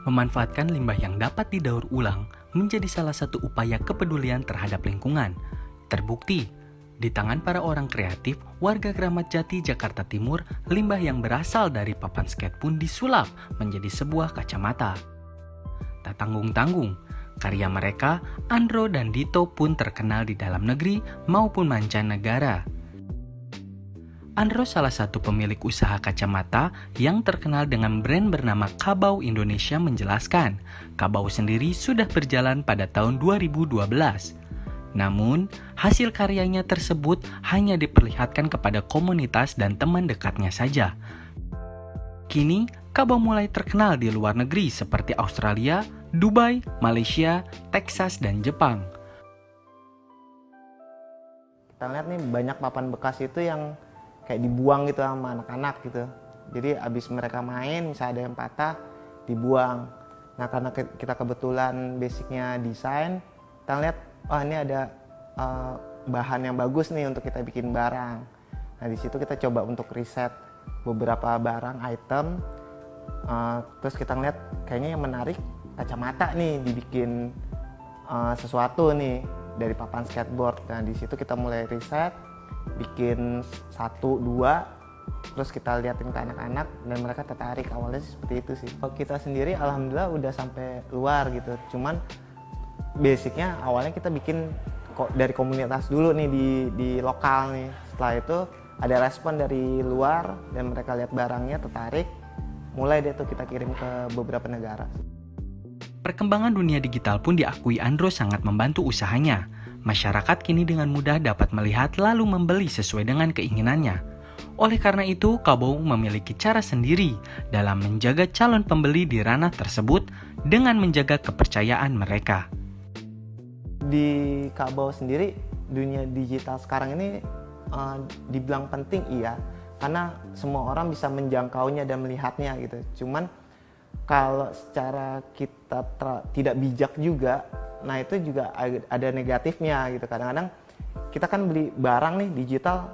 Memanfaatkan limbah yang dapat didaur ulang menjadi salah satu upaya kepedulian terhadap lingkungan. Terbukti, di tangan para orang kreatif, warga Kramat Jati, Jakarta Timur, limbah yang berasal dari papan skate pun disulap menjadi sebuah kacamata. Tak tanggung-tanggung, karya mereka, Andro dan Dito pun terkenal di dalam negeri maupun mancanegara. Andro salah satu pemilik usaha kacamata yang terkenal dengan brand bernama Kabau Indonesia menjelaskan, Kabau sendiri sudah berjalan pada tahun 2012. Namun, hasil karyanya tersebut hanya diperlihatkan kepada komunitas dan teman dekatnya saja. Kini, Kabau mulai terkenal di luar negeri seperti Australia, Dubai, Malaysia, Texas, dan Jepang. Kita lihat nih banyak papan bekas itu yang kayak dibuang gitu sama anak-anak gitu. Jadi abis mereka main, misalnya ada yang patah, dibuang. Nah karena kita kebetulan basicnya desain, kita lihat, oh ini ada bahan yang bagus nih untuk kita bikin barang. Nah di situ kita coba untuk riset beberapa barang, item. Terus kita ngeliat kayaknya yang menarik kacamata nih, dibikin sesuatu nih dari papan skateboard. Nah di situ kita mulai riset, bikin 1, 2, terus kita liatin ke anak-anak dan mereka tertarik. Awalnya seperti itu sih. Kalau kita sendiri alhamdulillah udah sampai luar gitu, cuman basicnya awalnya kita bikin dari komunitas dulu nih di lokal nih. Setelah itu ada respon dari luar dan mereka lihat barangnya tertarik, mulai deh tuh kita kirim ke beberapa negara. Perkembangan dunia digital pun diakui Andro sangat membantu usahanya. Masyarakat kini dengan mudah dapat melihat lalu membeli sesuai dengan keinginannya. Oleh karena itu, Kabau memiliki cara sendiri dalam menjaga calon pembeli di ranah tersebut dengan menjaga kepercayaan mereka. Di Kabau sendiri, dunia digital sekarang ini dibilang penting iya, karena semua orang bisa menjangkaunya dan melihatnya gitu. Cuman kalau secara kita tidak bijak juga, nah itu juga ada negatifnya gitu. Kadang-kadang kita kan beli barang nih digital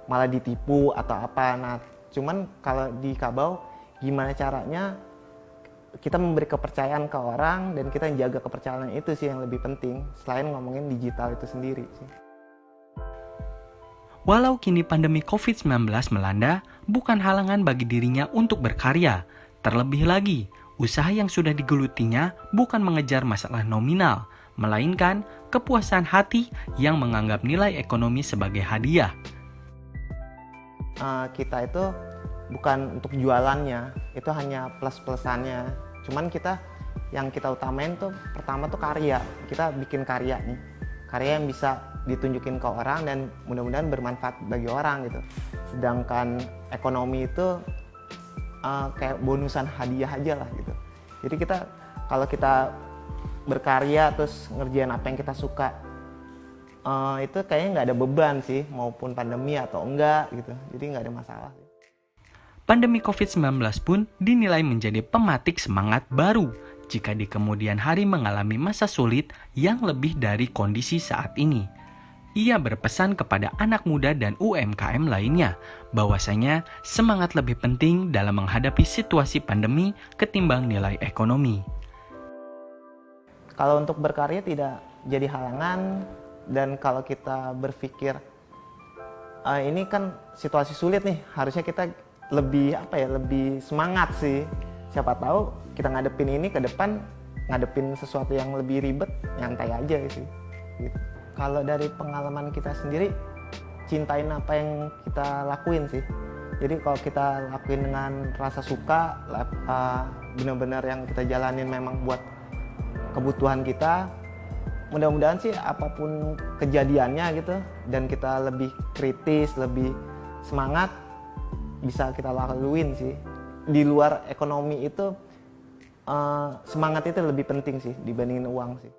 malah ditipu atau apa. Nah cuman kalau di Kabau gimana caranya kita memberi kepercayaan ke orang dan kita jaga kepercayaan itu sih yang lebih penting selain ngomongin digital itu sendiri sih. Walau kini pandemi COVID-19 melanda, bukan halangan bagi dirinya untuk berkarya. Terlebih lagi, usaha yang sudah digelutinya bukan mengejar masalah nominal, melainkan kepuasan hati yang menganggap nilai ekonomi sebagai hadiah. Kita itu bukan untuk jualannya, itu hanya plus-plusannya. Cuman yang kita utamain tuh pertama tuh karya. Kita bikin karya nih, karya yang bisa ditunjukin ke orang dan mudah-mudahan bermanfaat bagi orang gitu. Sedangkan ekonomi itu kayak bonusan hadiah aja lah gitu. Jadi kalau kita berkarya terus ngerjain apa yang kita suka, itu kayaknya nggak ada beban sih, maupun pandemi atau enggak gitu. Jadi nggak ada masalah. Pandemi COVID-19 pun dinilai menjadi pematik semangat baru jika di kemudian hari mengalami masa sulit yang lebih dari kondisi saat ini. Ia berpesan kepada anak muda dan UMKM lainnya bahwasanya semangat lebih penting dalam menghadapi situasi pandemi ketimbang nilai ekonomi. Kalau untuk berkarya tidak jadi halangan, dan kalau kita berpikir ini kan situasi sulit nih, harusnya kita lebih semangat sih. Siapa tahu kita ngadepin ini ke depan, ngadepin sesuatu yang lebih ribet, nyantai aja sih gitu. Kalau dari pengalaman kita sendiri, cintain apa yang kita lakuin sih. Jadi kalau kita lakuin dengan rasa suka, benar-benar yang kita jalanin memang buat kebutuhan kita, mudah-mudahan sih apapun kejadiannya gitu, dan kita lebih kritis, lebih semangat, bisa kita lakuin sih. Di luar ekonomi itu, semangat itu lebih penting sih dibandingin uang sih.